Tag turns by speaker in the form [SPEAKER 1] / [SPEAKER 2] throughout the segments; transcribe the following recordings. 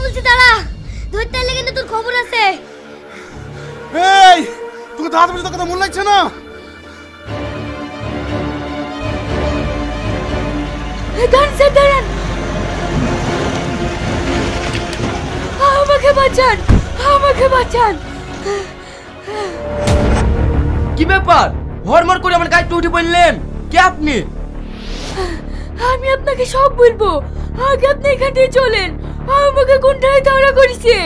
[SPEAKER 1] বলছি দাঁড়া, ধরতে এলে কিন্তু তোর খবর আছে।
[SPEAKER 2] এই তোকে দাঁড়াতে বলছি, তোর কথা মনে লাগছে না?
[SPEAKER 1] দাঁড়ান স্যার, দাঁড়ান, আমাকে বাঁচান, আমাকে বাঁচান।
[SPEAKER 3] কি ব্যাপার, হরমর করে আমার গাড়িতে উঠে পড়লেন? কে আপনি?
[SPEAKER 1] আমি আপনাকে সব বলবো, আগে আপনি এখান থেকে চলেন, আমাকে কোনটায় তাড়া করেছে।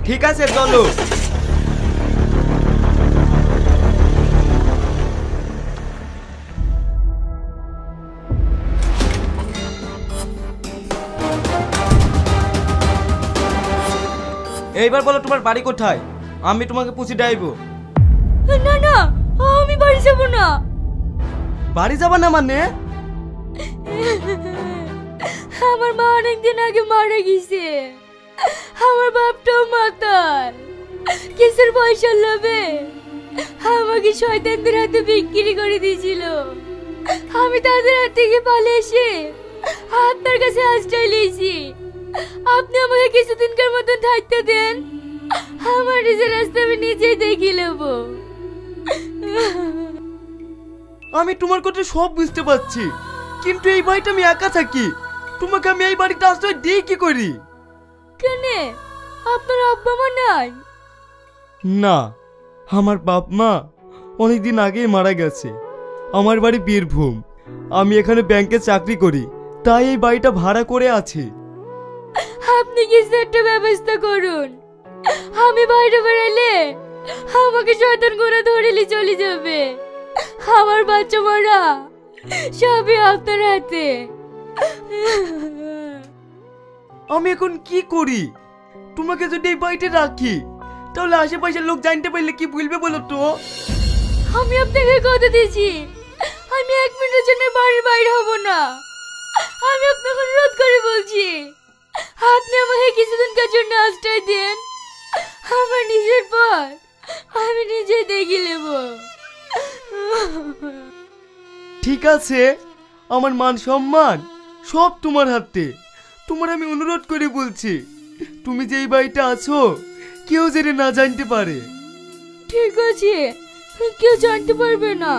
[SPEAKER 3] ঠিক আছে চলো। এইবার বলো তোমার বাড়ি কোথায়, আমি তোমাকে পুষি ডাইবো।
[SPEAKER 1] না না, আমি বাড়ি যাব না।
[SPEAKER 3] বাড়ি যাবা না মানে?
[SPEAKER 1] আমার মা অনেকদিন আগে মারা গেছে, আমার বাপটাও মাতাল, কিসের পয়সা লোভে আমাকে শয়তানদের হাতে বিক্রি করে দিয়েছিল। আমি তাদের হাত থেকে পালিয়ে এসে আপনার কাছে আশ্রয় নিয়েছি। আপনি আমাকে কিছুদিনকার মতন থাকতে দেন, আমার নিজের রাস্তা আমি নিজেই দেখে নেব।
[SPEAKER 3] আমি তোমার কথা সব বুঝতে পারছি, কিন্তু এই বাড়িটা আমি একা থাকি, তোমাকে আমি এই বাড়িতে আশ্রয় দিই কি করি?
[SPEAKER 1] কেন, আপনার আব্বা মা নাই?
[SPEAKER 3] না, আমার বাপ মা অনেকদিন আগেই মারা গেছে। আমার বাড়ি বীরভূম, আমি এখানে ব্যাংকে চাকরি করি, তাই এই বাড়িটা ভাড়া করে আছি।
[SPEAKER 1] আপনি কিছু একটা ব্যবস্থা করুন, আমি বাইরে বেরালে আমাকে শয়তান করে ধরেলি চলে যাবে। আমার বাচ্চা মারা সবই আপনার হাতে।
[SPEAKER 3] আমি এখন কি করি? তোমাকে যদি এই বাড়িতে রাখি তাহলে আশেপাশের লোক জানতে পারলে কি বলবে বলো তো?
[SPEAKER 1] আমি আপনাকে কথা দিয়েছি, আমি 1 মিনিটের জন্য বাড়ির বাইরে হব না। আমি আপনাকে অনুরোধ করে বলছি, আপনি আমাকে কিছুদিনকার জন্য আশ্রয় দেন, আমার নিজের পথ আমি নিজে দেখে নেব।
[SPEAKER 3] ঠিক আছে, আমার মান সম্মান সব তোমার হাতে। তোমার আমি অনুরোধ করে বলছি, তুমি যে এই বাড়িতে আছো কেউ যেন না জানতে পারে।
[SPEAKER 1] ঠিক আছে, কেউ জানতে পারবে না।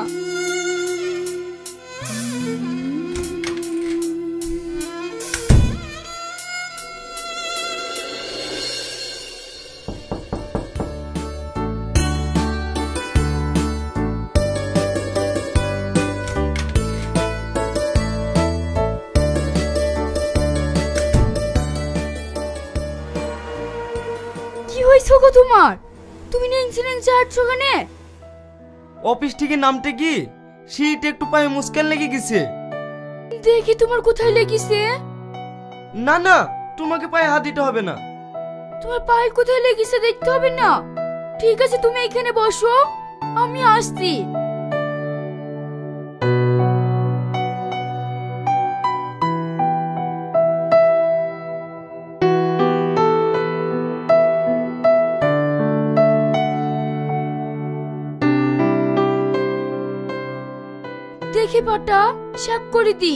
[SPEAKER 1] কি হয়েছে গো তোমার? তুমি ইন্স্যুরেন্স আটছো কেন?
[SPEAKER 3] অফিস থেকে নামতে কি সিট একটু পায়ে মুশকিল লেগে গেছে।
[SPEAKER 1] দেখি তোমার কোথায় লেগেছে।
[SPEAKER 3] না না, তোমাকে পায়ে হাত দিতে হবে না।
[SPEAKER 1] তোমার পায়ে কোথায় লেগেছে দেখতে হবে না? ঠিক আছে, তুমি এখানে বসো, আমি আসছি। দেখি পাটা সাপ করে দি।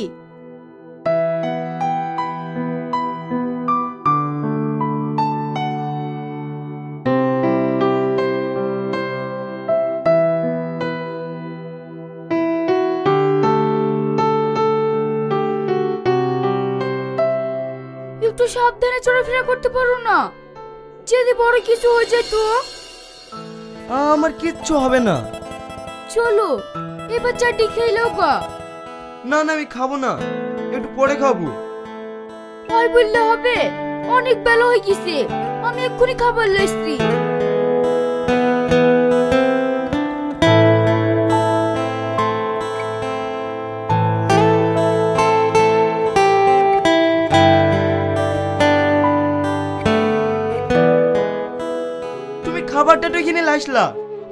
[SPEAKER 1] একটু সাবধানে চলাফেরা করতে পারো না? যদি বড় কিছু হয়ে যায় তো?
[SPEAKER 3] আমার কিচ্ছু হবে না।
[SPEAKER 1] চলো এবার চাটি খেয়ে নাও গা।
[SPEAKER 3] না না, আমি খাবো না, একটু পরে খাবো।
[SPEAKER 1] আর বললে হবে, অনেক বেলা হয়ে গেছে, আমি এক্ষুনি খাবার লাইছি।
[SPEAKER 3] তুমি খাবারটা তো এখানে লাইসলা,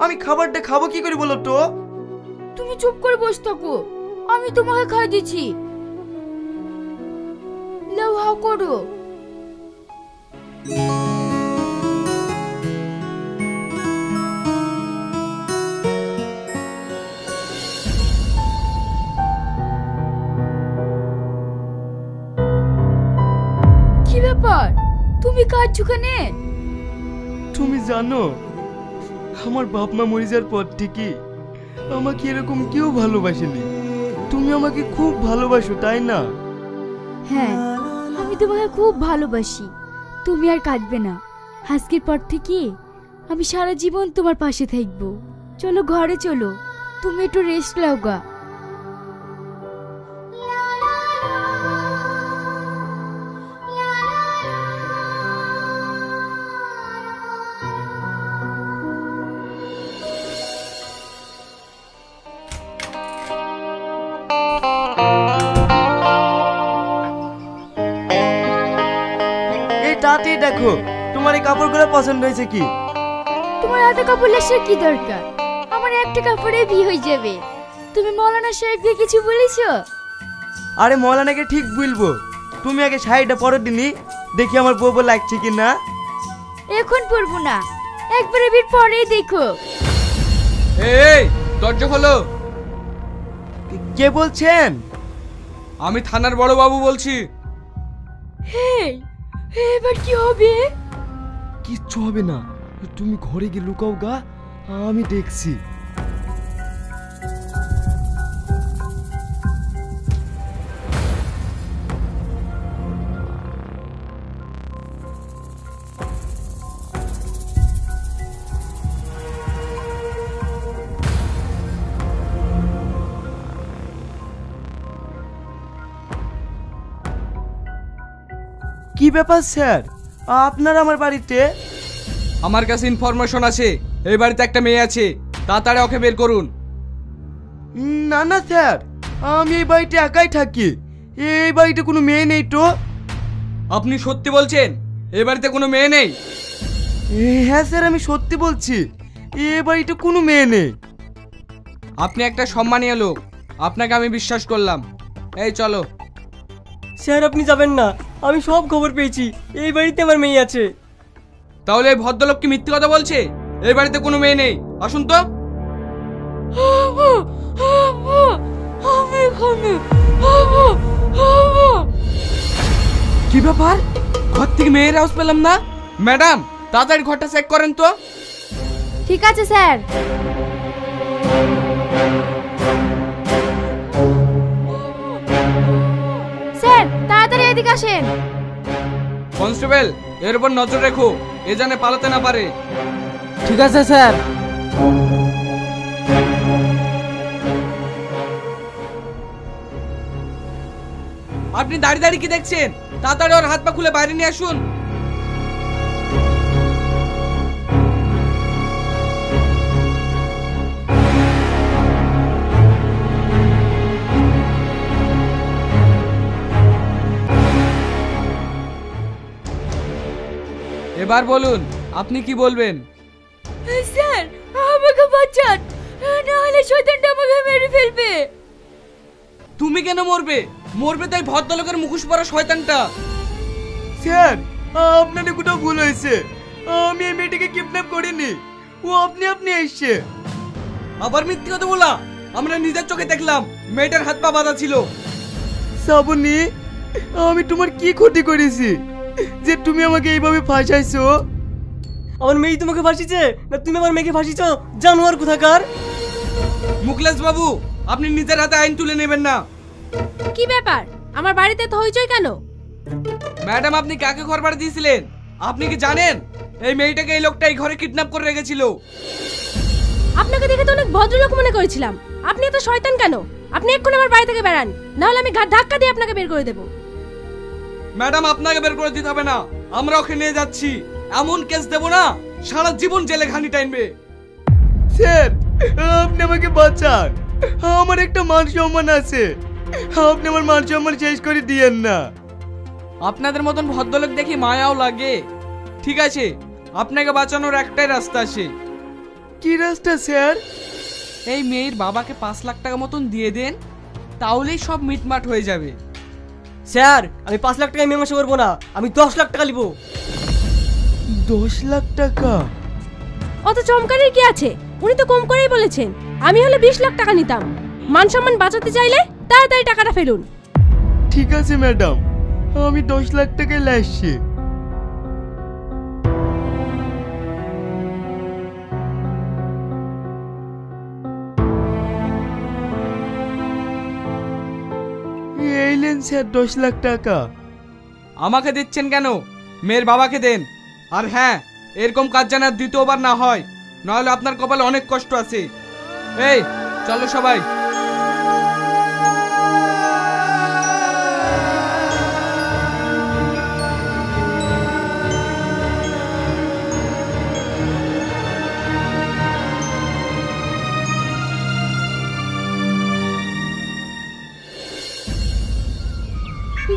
[SPEAKER 3] আমি খাবারটা খাবো কি করে বলো তো?
[SPEAKER 1] তুমি চুপ করে বসে থাকো, আমি তোমাকে খাই দিচ্ছি। লাও হাও করো। কি ব্যাপার, তুমি কাঁদছো কেনে?
[SPEAKER 3] তুমি জানো আমার বাপ মা মরে যাওয়ার পর থেকে আমাকে এরকম কেউ ভালোবাসেনি। তুমি আমাকে খুব ভালোবাসো তাই না?
[SPEAKER 1] হ্যাঁ, আমি তোমাকে খুব ভালোবাসি। তুমি আর কাঁদবে না। আজকের পর থেকে আমি সারা জীবন তোমার পাশে থাকবো। চলো ঘরে চলো, তুমি একটু রেস্ট নাও গা।
[SPEAKER 3] এই তাতেই দেখো তোমার এই কাপড়গুলো পছন্দ হয়েছে কি?
[SPEAKER 1] তোমার এত কাপড় লাসার কি দরকার? আমার একটা কাপড়ে বিয়ে হয়ে যাবে। তুমি মৌলানা সাহেবকে কিছু বলেছো?
[SPEAKER 3] আরে মৌলানাকে ঠিক বলবো, তুমি আগে শাড়িটা পরো দিনি, দেখি আমার বউ লাগছে কি না।
[SPEAKER 1] এখন পরবো না, একবারে বিয়ের পরেই দেখো।
[SPEAKER 2] এই দরজা খোলো।
[SPEAKER 3] কে বলছেন?
[SPEAKER 2] আমি থানার বড় বাবু বলছি।
[SPEAKER 1] হেই, এবার কি হবে?
[SPEAKER 3] কিচ্ছু হবে না, তুমি ঘরে গিয়ে লুকাও গা, আমি দেখছি। কি ব্যাপার স্যার, আপনার আমার বাড়িতে?
[SPEAKER 2] আমার কাছে ইনফরমেশন আছে এই বাড়িতে একটা মেয়ে আছে, তাড়াতাড়ি ওকে বের করুন।
[SPEAKER 3] না না স্যার, আমি এই বাড়িতে একাই থাকি, এই বাড়িতে কোনো মেয়ে নেই তো।
[SPEAKER 2] আপনি সত্যি বলছেন এই বাড়িতে কোনো মেয়ে নেই?
[SPEAKER 3] হ্যাঁ স্যার, আমি সত্যি বলছি, এই বাড়িতে কোনো মেয়ে নেই।
[SPEAKER 2] আপনি একটা সম্মানীয় লোক, আপনাকে আমি বিশ্বাস করলাম। এই চলো।
[SPEAKER 4] স্যার আপনি যাবেন না, আমি সব খবর পেয়েছি, এই বাড়িতে আমার মেয়ে আছে।
[SPEAKER 2] তাহলে এই ভদ্রলোক কি মিথ্যে কথা বলছে? এই বাড়িতে কোনো মেয়ে নেই, আসুন তো। কি ব্যাপার, ঘর থেকে মেয়ের হাউস পেলাম না? ম্যাডাম তাড়াতাড়ি ঘরটা চেক করেন তো।
[SPEAKER 1] ঠিক আছে স্যার। স্যার তাড়াতাড়ি এদিকে আসেন।
[SPEAKER 2] কনস্টেবল এর উপর নজর রেখো, এ জানে পালাতে না পারে।
[SPEAKER 4] ঠিক আছে স্যার।
[SPEAKER 2] আপনি দাঁড়িয়ে দাঁড়িয়ে কি দেখছেন? তাড়াতাড়ি ওর হাত পা খুলে বাইরে নিয়ে আসুন। এবার বলুন আপনি কি বলবেন?
[SPEAKER 1] স্যার আমাকে বাঁচান, না হলে শয়তানটা আমাকে মেরে ফেলবে।
[SPEAKER 2] তুমি কেন মরবে? মরবে তাই ভদ্রলোকের মুখোশ পরা শয়তানটা।
[SPEAKER 3] স্যার আপনাদের কোথাও ভুল হয়েছে, আমি এই মেয়েটিকে কিডন্যাপ করিনি, ও আপনি আপনি এসছে।
[SPEAKER 2] আবার মিথ্যে কথা বলা, আমরা নিজের চোখে দেখলাম মেয়েটার হাত পা বাঁধা ছিল।
[SPEAKER 3] শ্রাবণী, আমি তোমার কি ক্ষতি করেছি যে তুমি আমাকে এইভাবে ফাঁসাইছো?
[SPEAKER 4] আমার মেয়ে তোমাকে ফাঁসিছে না তুমি আমার মেয়েকে ফাঁসিছো? জানোয়ার কোথাকার।
[SPEAKER 2] মুকলেশ বাবু আপনি নিজের হাতে আইন তুলে নেবেন না।
[SPEAKER 1] কি ব্যাপার, আমার বাড়িতে তো হইচই কেন?
[SPEAKER 2] ম্যাডাম আপনি কাকে ঘর ভাড়া দিয়েছিলেন? আপনি কি জানেন এই মেয়েটাকে এই লোকটা এই ঘরে কিডন্যাপ করে রেখেছিল?
[SPEAKER 1] আপনাকে দেখে তো অনেক ভদ্রলোক মনে করেছিলাম, আপনি এত শয়তান কেন? আপনি এক্ষুনি আমার বাড়ি থেকে বেরান, না হলে আমি ঘাট ধাক্কা দিয়ে আপনাকে বের করে দেবো।
[SPEAKER 2] ম্যাডাম আপনাকে বের করে দিতে হবে না, আমরা ওকে নিয়ে যাচ্ছি। এমন কেস দেব না সারা জীবন জেলে ঘানি টাইনবে।
[SPEAKER 3] স্যার আপনি আমাকে বাঁচান, আমার একটা মান সম্মান আছে, আপনি আমার মান সম্মান শেষ করে দিয়েন না।
[SPEAKER 2] আপনাদের মতন ভদ্রলোক দেখি মায়াও লাগে। ঠিক আছে, আপনাকে বাঁচানোর একটাই রাস্তা আছে।
[SPEAKER 3] কি রাস্তা স্যার?
[SPEAKER 2] এই মেয়ের বাবাকে 5 লাখ টাকা মতন দিয়ে দেন, তাহলেই সব মিটমাট হয়ে যাবে।
[SPEAKER 4] স্যার আমি 5 লাখ টাকা মীমাংসা করবো না, আমি 10 লাখ টাকা নিবো।
[SPEAKER 3] 10 লাখ টাকা?
[SPEAKER 1] অত চমকারের কি আছে? উনি তো কম করেই বলেছেন। আমি হলে 20 লাখ টাকা নিতাম। মান সম্মান বাঁচাতে চাইলে তাড়াতাড়ি টাকাটা ফেলুন।
[SPEAKER 3] ঠিক আছে ম্যাডাম, আমি 10 লাখ টাকায় লাসছি। স্যার 10 লাখ টাকা।
[SPEAKER 2] আমাকে দিচ্ছেন কেন? মেয়ের বাবাকে দেন। আর হ্যাঁ, এরকম কাজ যেন আর দ্বিতীয়বার না হয়, নাহলে আপনার কপালে অনেক কষ্ট আছে। এই চলো সবাই।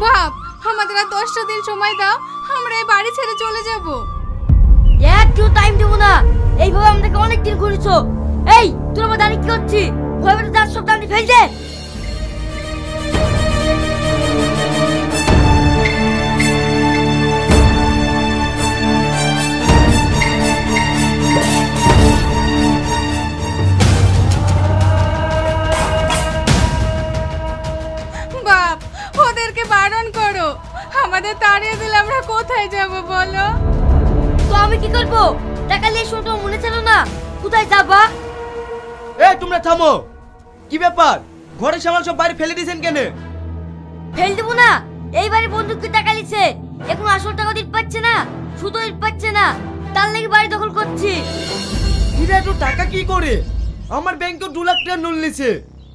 [SPEAKER 5] বাপ, আমাদের আর 10টা দিন সময় দাও, আমরা এই বাড়ি ছেড়ে চলে যাব।
[SPEAKER 1] একটু টাইম দেবো না। এইভাবে আমাদেরকে অনেক দিন ঘুরেছো। এই তোর আমার দাঁড়িয়ে কি করছিস? ভয় পেতে 10 সপ্তাহ আমি ফেল দে।
[SPEAKER 5] বাপ, ওদেরকে বারণ করো। আমাদের তাড়িয়ে দিলে আমরা কোথায় যাব বলো?
[SPEAKER 1] তো আমি কি করব? টাকা নিয়ে শুনে তোমার মনে ছিল না? কোথায় যাবা?
[SPEAKER 3] এই তোমরা থামো। কি ব্যাপার? ঘরে সামাল সব বাইরে ফেলে দিয়েছেন কেন?
[SPEAKER 1] ফেল দেবো না। এইবারে বন্ধুকে টাকা নিছে, এখন আসল টাকা দিতে পারছে না, সুদও দিতে পারছে না, তার লাগি বাড়ি দখল করছি।
[SPEAKER 3] এরা তো টাকা কি করে? আমার ব্যাংকে 2 লাখ টাকা লোন নিছে,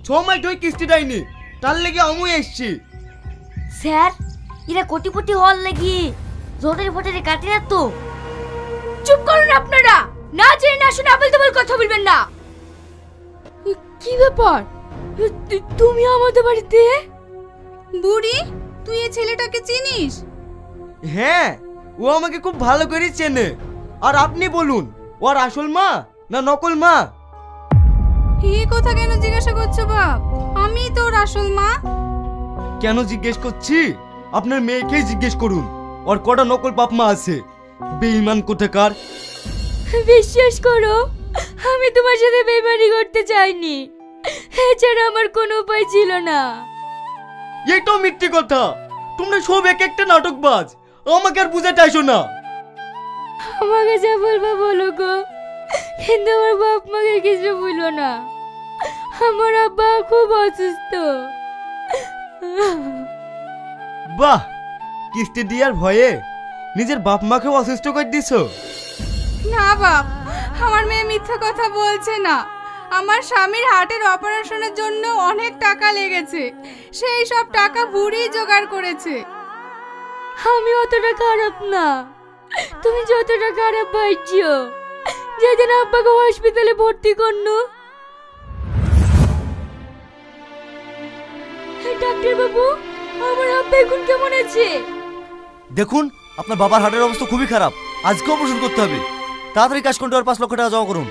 [SPEAKER 3] 6 মাস ধরে কিস্তি দেয়নি, তার লেগে আমি এসছি।
[SPEAKER 1] স্যার, এরা কোটিপতি হওয়ার লাগি জোটের ফোটের কাটে না তো।
[SPEAKER 5] চুপ করুন আপনারা, না জেনে না শুনে আবল তাবল কথা বলবেন না। কি ব্যাপার? তুমি আমাদের বাড়িতে? বুড়ি, তুই এই ছেলেটাকে চিনিস?
[SPEAKER 3] হ্যাঁ, ও আমাকে খুব ভালো করে চেনে। আর আপনি বলুন, ওর আসল মা না নকল মা?
[SPEAKER 5] এই কথা কেন জিজ্ঞাসা করছো বাপ? আমি তোর আসল মা।
[SPEAKER 3] কেন জিজ্ঞেস করছি? আপনার মেয়েকেই জিজ্ঞেস করুন, ওর কটা নকল বাপ মা আছে। বেঈমান কোথাকার।
[SPEAKER 1] বিশ্বাস করো, আমি তোমার সাথে বেইমানি করতে চাইনি, এছাড়া আমার কোনো উপায় ছিল না।
[SPEAKER 3] এটাও মিথ্যে কথা। তোমরা সব এক একটা নাটকবাজ, আমাকে আর বুঝাতে আসো না।
[SPEAKER 1] আমাকে যা বলবো বলো গো, কিন্তু আমার বাপ মাকে কিছু বলো না। আমার আব্বা খুব অসুস্থ।
[SPEAKER 3] বাহ, কিস্তি দিয়ার ভয়ে নিজের বাপ মাকে অসুস্থ করে দিছো।
[SPEAKER 5] না বাপ, আমার মেয়ে মিথ্যা কথা বলছে না। আমার স্বামীর হার্টের অপারেশনের জন্য অনেক টাকা লেগেছে, সেই সব টাকা বুড়ি জোগাড় করেছে।
[SPEAKER 1] আমি অতটা খারাপ না, তুমি যতটা খারাপ পাইছো। যেদিন আব্বাকে হসপিটালে ভর্তি করলো, ডাক্তার বাবু, আমার আব্বা এখন কেমন আছে?
[SPEAKER 6] দেখুন, আপনার বাবার হার্টের অবস্থা খুবই খারাপ, আজকে অপারেশন করতে হবে। তাড়াতাড়ি ক্যাশ কাউন্টারে 5 লক্ষ টাকা জমা করুন।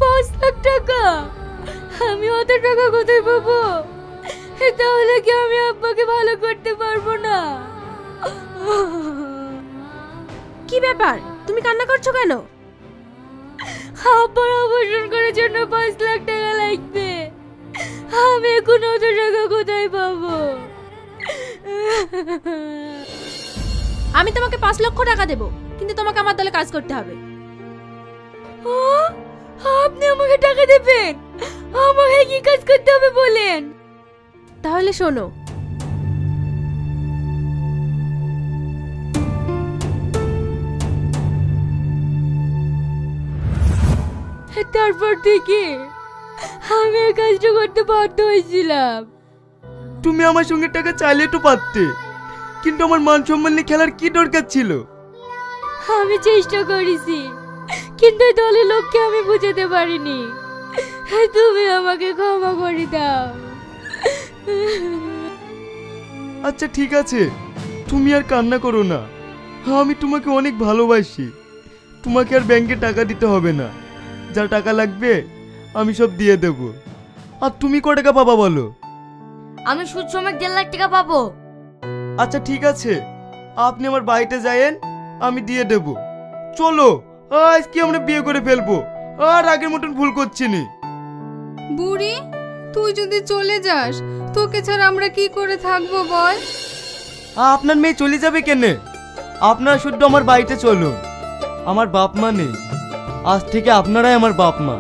[SPEAKER 1] 5 লাখ টাকা? আমি অত টাকা কোথায় পাবো? তাহলে কি আমি আব্বাকে ভালো করতে পারবো না?
[SPEAKER 5] কি ব্যাপার, তুমি কান্না করছো কেন?
[SPEAKER 1] আব্বার অপারেশন করার জন্য 5 লাখ টাকা লাগবে। আমি এখন অত টাকা কোথায় পাবো?
[SPEAKER 5] আমি তোমাকে 5 লক্ষ টাকা দেব, কিন্তু তোমাকে আমার দলে কাজ করতে হবে।
[SPEAKER 1] আপনি আমাকে টাকা দেবেন? আমাকে কি কাজ করতে হবে বলেন?
[SPEAKER 5] তাহলে শোনো,
[SPEAKER 1] তারপর থেকে আমি এই কাজটা করতে বাধ্য হয়েছিলাম।
[SPEAKER 3] তুমি আমার সঙ্গে টাকা চাইলে তো পারতে, কিন্তু আমার মান সম্মান নিয়ে খেলার কি দরকার ছিল?
[SPEAKER 1] আমি চেষ্টা করেছি, কিন্তু এই দলের লোককে আমি বুঝাতে পারিনি। তুমি আমাকে ক্ষমা করে দাও।
[SPEAKER 3] আচ্ছা ঠিক আছে, তুমি আর কান্না করো না। আমি তোমাকে অনেক ভালোবাসি। তোমাকে আর ব্যাংকে টাকা দিতে হবে না, যা টাকা লাগবে আমি সব দিয়ে দেব। আর তুমি ক টাকা পাবা বলো?
[SPEAKER 1] আমি সুদ সমেত 1.5 লাখ টাকা পাবো।
[SPEAKER 3] আচ্ছা ঠিক আছে, আপনি আমার বাড়িতে যায়েন, আমি দিয়ে দেব। চলো, আজকে আমরা বিয়ে করে ফেলবো, আর আগের মতন ভুল করছি না।
[SPEAKER 5] বুড়ি, তুই যদি চলে যাস, তোকে ছাড়া আমরা কি করে থাকবো বল?
[SPEAKER 3] আপনার মেয়ে চলে যাবে কেন? আপনারা শুধু আমার বাড়িতে চলুন। আমার বাপ মা নেই, আজ থেকে আপনারাই আমার বাপ মা।